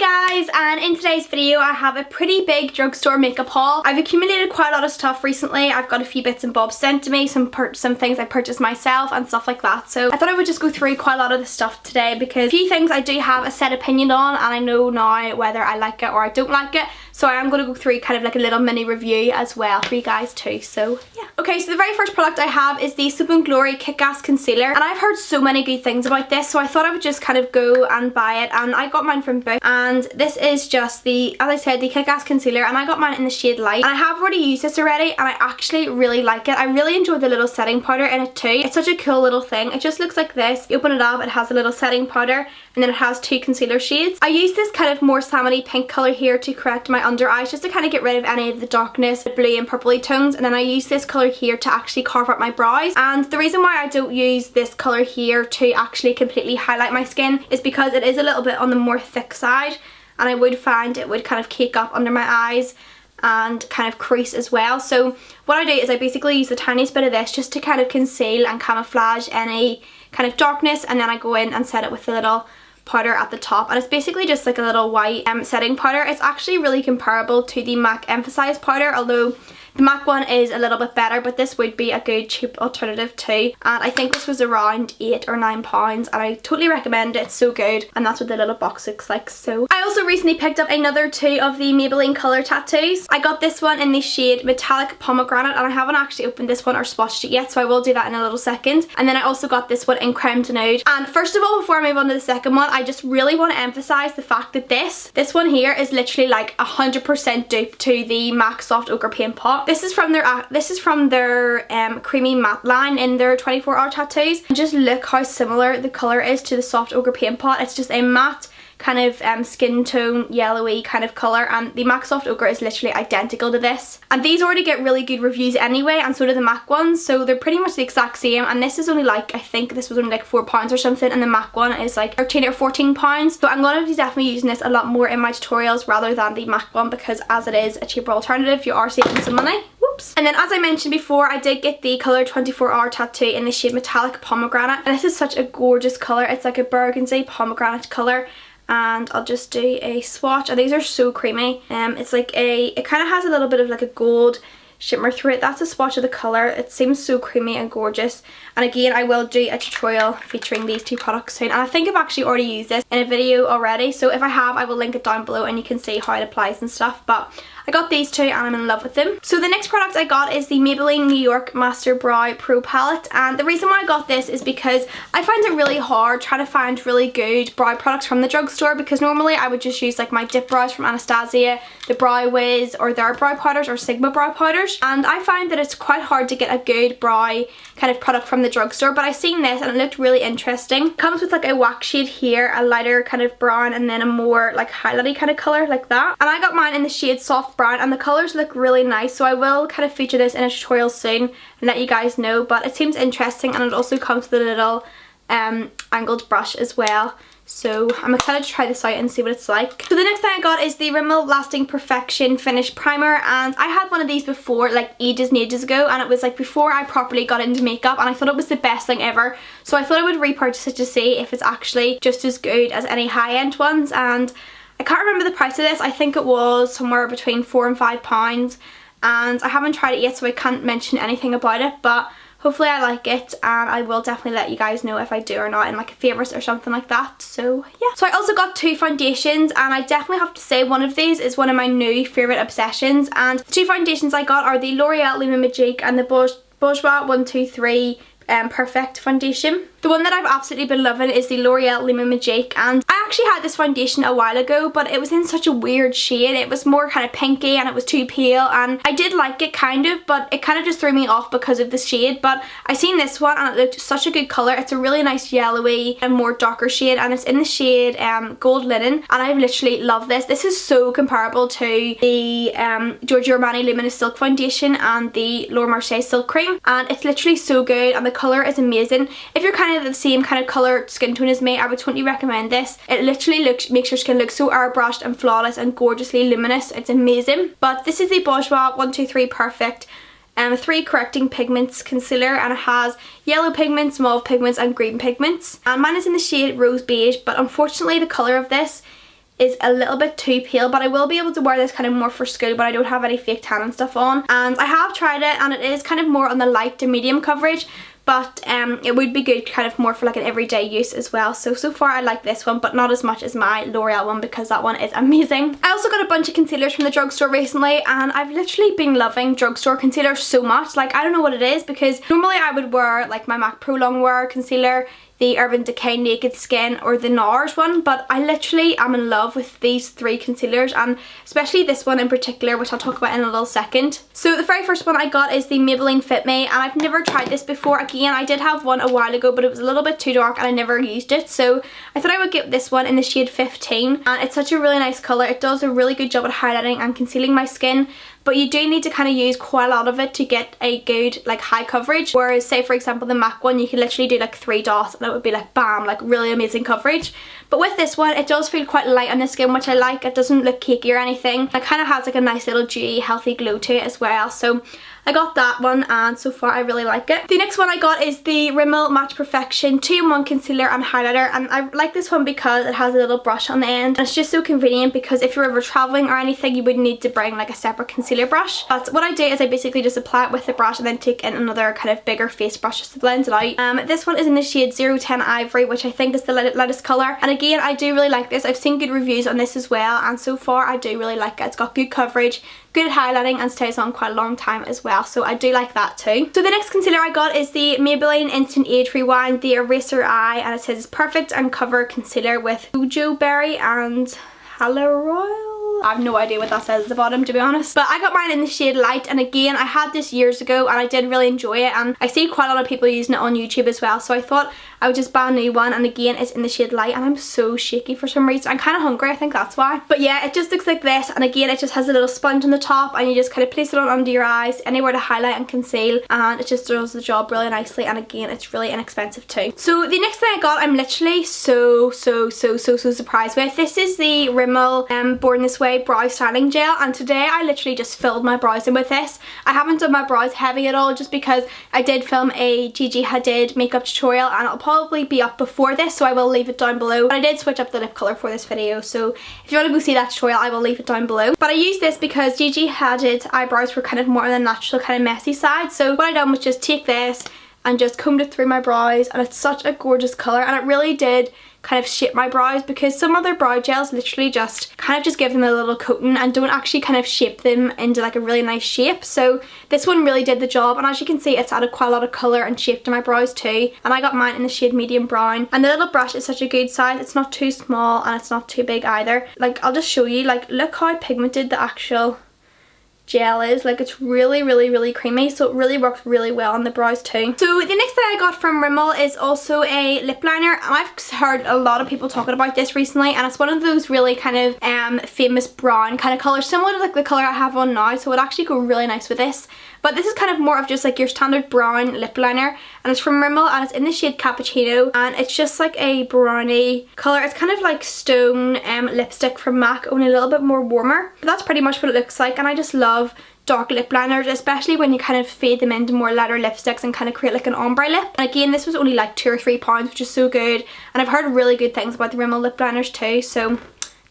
Guys, and in today's video I have a pretty big drugstore makeup haul. I've accumulated quite a lot of stuff recently. I've got a few bits and bobs sent to me, some things I purchased myself and stuff like that. So I thought I would just go through quite a lot of the stuff today because a few things I do have a set opinion on and I know now whether I like it or I don't like it. So I am going to go through kind of like a little mini review as well for you guys too, so yeah. Okay, so the very first product I have is the Soap & Glory Kick-Ass Concealer, and I've heard so many good things about this, so I thought I would just kind of go and buy it, and I got mine from Book, and this is just the, as I said, the Kick-Ass Concealer, and I got mine in the shade Light, and I have already used this already, and I actually really like it. I really enjoy the little setting powder in it too. It's such a cool little thing. It just looks like this. You open it up, it has a little setting powder, and then it has two concealer shades. I use this kind of more salmony pink colour here to correct my under eyes, just to kind of get rid of any of the darkness, the blue and purpley tones, and then I use this colour here to actually carve up my brows. And the reason why I don't use this colour here to actually completely highlight my skin is because it is a little bit on the more thick side, and I would find it would kind of cake up under my eyes and kind of crease as well. So what I do is I basically use the tiniest bit of this just to kind of conceal and camouflage any kind of darkness, and then I go in and set it with a little powder at the top, and it's basically just like a little white setting powder. It's actually really comparable to the MAC Emphasize powder, although the MAC one is a little bit better, but this would be a good cheap alternative too. And I think this was around £8 or £9, and I totally recommend it. It's so good, and that's what the little box looks like. So I also recently picked up another two of the Maybelline Colour Tattoos. I got this one in the shade Metallic Pomegranate, and I haven't actually opened this one or swatched it yet, so I will do that in a little second. And then I also got this one in Creme de Nude. And first of all, before I move on to the second one, I just really want to emphasize the fact that this one here is literally like 100% dupe to the MAC Soft Ochre Paint Pot. This is from their creamy matte line in their 24-hour tattoos. And just look how similar the colour is to the Soft Ochre Paint Pot. It's just a matte kind of skin tone yellowy kind of colour, and the MAC Soft Ochre is literally identical to this. And these already get really good reviews anyway, and so do the MAC ones, so they're pretty much the exact same. And this is only like, I think this was only like £4 or something, and the MAC one is like 13 or 14 pounds. So I'm going to be definitely using this a lot more in my tutorials rather than the MAC one, because as it is a cheaper alternative, you are saving some money. Whoops. And then, as I mentioned before, I did get the Colour 24-Hour Tattoo in the shade Metallic Pomegranate, and this is such a gorgeous colour. It's like a burgundy pomegranate colour, and I'll just do a swatch, and these are so creamy. It's like it kind of has a little bit of like a gold shimmer through it. That's a swatch of the colour. It seems so creamy and gorgeous, and again I will do a tutorial featuring these two products soon, and I think I've actually already used this in a video already, so if I have, I will link it down below and you can see how it applies and stuff. But I got these two and I'm in love with them. So the next product I got is the Maybelline New York Master Brow Pro Palette, and the reason why I got this is because I find it really hard trying to find really good brow products from the drugstore, because normally I would just use like my dip brows from Anastasia, the Brow Wiz, or their brow powders, or Sigma brow powders, and I find that it's quite hard to get a good brow kind of product from the drugstore. But I seen this and it looked really interesting. It comes with like a wax shade here, a lighter kind of brown, and then a more like highlighty kind of colour like that, and I got mine in the shade Soft Brown, and the colours look really nice, so I will kind of feature this in a tutorial soon and let you guys know. But it seems interesting, and it also comes with a little angled brush as well, so I'm excited to try this out and see what it's like. So the next thing I got is the Rimmel Lasting Perfection Finish Primer, and I had one of these before like ages and ages ago, and it was like before I properly got into makeup, and I thought it was the best thing ever, so I thought I would repurchase it to see if it's actually just as good as any high-end ones. And I can't remember the price of this. I think it was somewhere between £4 and £5, and I haven't tried it yet, so I can't mention anything about it, but hopefully I like it, and I will definitely let you guys know if I do or not in like a favourites or something like that. So yeah. So I also got two foundations, and I definitely have to say one of these is one of my new favourite obsessions, and the two foundations I got are the L'Oreal Luma Magique and the Bourjois 123 Perfect Foundation. The one that I've absolutely been loving is the L'Oreal Luma Magique, and I actually had this foundation a while ago, but it was in such a weird shade. It was more kind of pinky and it was too pale, and I did like it kind of, but it kind of just threw me off because of the shade. But I seen this one and it looked such a good colour. It's a really nice yellowy and more darker shade, and it's in the shade Gold Linen, and I literally love this. This is so comparable to the Giorgio Armani Luminous Silk Foundation and the Laura Mercier Silk Cream, and it's literally so good, and the colour is amazing. If you're kind of the same kind of colour skin tone as me, I would totally recommend this. It literally makes your skin look so airbrushed and flawless and gorgeously luminous. It's amazing. But this is the Bourjois 123 Perfect 3 correcting pigments concealer, and it has yellow pigments, mauve pigments and green pigments, and mine is in the shade Rose Beige, but unfortunately the colour of this is a little bit too pale, but I will be able to wear this kind of more for school, but I don't have any fake tan and stuff on. And I have tried it, and it is kind of more on the light to medium coverage, but it would be good kind of more for like an everyday use as well. So far I like this one, but not as much as my L'Oreal one, because that one is amazing. I also got a bunch of concealers from the drugstore recently, and I've literally been loving drugstore concealer so much. Like, I don't know what it is, because normally I would wear like my MAC Pro Longwear concealer, the Urban Decay Naked Skin, or the NARS one, but I literally am in love with these three concealers, and especially this one in particular, which I'll talk about in a little second. So the very first one I got is the Maybelline Fit Me, and I've never tried this before. Again, I did have one a while ago, but it was a little bit too dark and I never used it, so I thought I would get this one in the shade 15, and it's such a really nice colour. It does a really good job at highlighting and concealing my skin, but you do need to kind of use quite a lot of it to get a good like high coverage, whereas say for example the MAC one, you can literally do like 3 dots and it would be like bam, like really amazing coverage. But with this one, it does feel quite light on the skin, which I like. It doesn't look cakey or anything. It kind of has like a nice little dewy healthy glow to it as well, so I got that one, and so far I really like it. The next one I got is the Rimmel Match Perfection 2-in-1 Concealer and Highlighter, and I like this one because it has a little brush on the end, and it's just so convenient, because if you're ever traveling or anything, you wouldn't need to bring like a separate concealer brush. But what I do is I basically just apply it with the brush and then take in another kind of bigger face brush just to blend it out. This one is in the shade 010 Ivory, which I think is the lightest colour, and again I do really like this. I've seen good reviews on this as well, and so far I do really like it. It's got good coverage, good highlighting, and stays on quite a long time as well, so I do like that too. So the next concealer I got is the Maybelline Instant Age Rewind, the Eraser Eye, and it says it's perfect and cover concealer with Gojo Berry and Hyaluronic. I have no idea what that says at the bottom, to be honest. But I got mine in the shade Light, and again I had this years ago and I did really enjoy it, and I see quite a lot of people using it on YouTube as well, so I thought I would just buy a new one. And again, it's in the shade Light, and I'm so shaky for some reason. I'm kind of hungry, I think that's why. But yeah, it just looks like this, and again it just has a little sponge on the top, and you just kind of place it on under your eyes, anywhere to highlight and conceal, and it just does the job really nicely. And again, it's really inexpensive too. So the next thing I got, I'm literally so surprised with. This is the Rimmel Born This Way Brow Styling Gel, and today I literally just filled my brows in with this. I haven't done my brows heavy at all, just because I did film a Gigi Hadid makeup tutorial, and it'll probably be up before this, so I will leave it down below. But I did switch up the lip colour for this video, so if you want to go see that tutorial, I will leave it down below. But I used this because Gigi Hadid eyebrows were kind of more on the natural kind of messy side, so what I done was just take this and just combed it through my brows, and it's such a gorgeous colour, and it really did kind of shape my brows, because some other brow gels literally just kind of just give them a little coating and don't actually kind of shape them into like a really nice shape. So this one really did the job, and as you can see, it's added quite a lot of colour and shape to my brows too. And I got mine in the shade Medium Brown, and the little brush is such a good size. It's not too small and it's not too big either. Like, I'll just show you, like, look how pigmented the actual gel is. Like, it's really creamy, so it really works really well on the brows too. So the next thing I got from Rimmel is also a lip liner, and I've heard a lot of people talking about this recently, and it's one of those really kind of famous brown kind of colours, similar to like the colour I have on now, so it would actually go really nice with this. But this is kind of more of just like your standard brown lip liner, and it's from Rimmel, and it's in the shade Cappuccino, and it's just like a browny colour. It's kind of like Stone lipstick from MAC, only a little bit more warmer. But that's pretty much what it looks like, and I just love dark lip liners, especially when you kind of fade them into more lighter lipsticks and kind of create like an ombre lip. And again, this was only like £2 or £3, which is so good, and I've heard really good things about the Rimmel lip liners too, so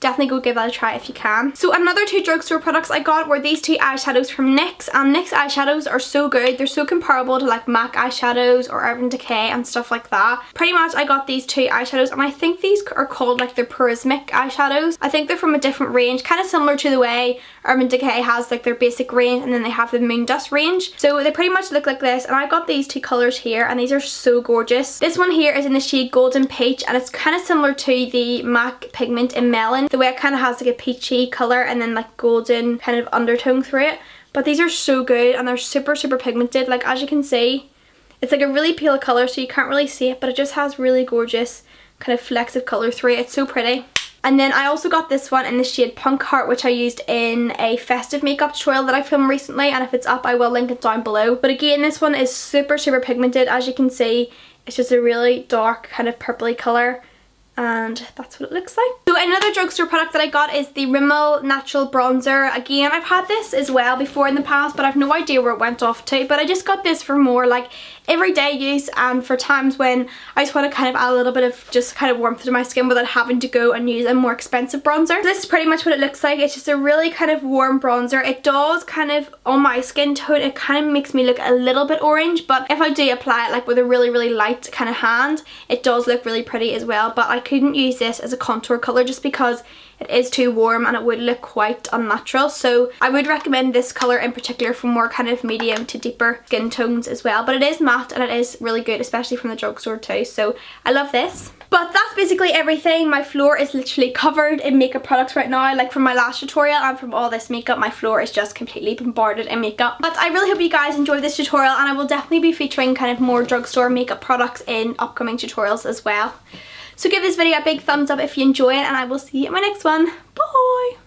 definitely go give that a try if you can. So another 2 drugstore products I got were these 2 eyeshadows from NYX, and NYX eyeshadows are so good. They're so comparable to like MAC eyeshadows or Urban Decay and stuff like that. Pretty much I got these 2 eyeshadows, and I think these are called like the Prismatic eyeshadows. I think they're from a different range, kind of similar to the way Urban Decay has like their basic range, and then they have the Moon Dust range. So they pretty much look like this, and I got these 2 colours here, and these are so gorgeous. This one here is in the shade Golden Peach, and it's kind of similar to the MAC pigment in Melon, the way it kind of has like a peachy colour and then like golden kind of undertone through it. But these are so good, and they're super pigmented. Like, as you can see, it's like a really pale colour, so you can't really see it, but it just has really gorgeous kind of flecks of colour through it. It's so pretty. And then I also got this one in the shade Punk Heart, which I used in a festive makeup tutorial that I filmed recently, and if it's up I will link it down below. But again, this one is super pigmented. As you can see, it's just a really dark kind of purpley colour. and that's what it looks like. So another drugstore product that I got is the Rimmel Natural Bronzer. Again, I've had this as well before in the past, but I've no idea where it went off to. But I just got this for more like everyday use and for times when I just want to kind of add a little bit of just kind of warmth to my skin without having to go and use a more expensive bronzer. So this is pretty much what it looks like. It's just a really kind of warm bronzer. It does kind of, on my skin tone, it kind of makes me look a little bit orange, but if I do apply it like with a really light kind of hand, it does look really pretty as well. But I couldn't use this as a contour colour just because it is too warm and it would look quite unnatural. So I would recommend this colour in particular for more kind of medium to deeper skin tones as well. But it is matte and it is really good, especially from the drugstore too. So I love this. But that's basically everything. My floor is literally covered in makeup products right now. Like from my last tutorial and from all this makeup, my floor is just completely bombarded in makeup. But I really hope you guys enjoyed this tutorial, and I will definitely be featuring kind of more drugstore makeup products in upcoming tutorials as well. So give this video a big thumbs up if you enjoy it, and I will see you in my next one. Bye!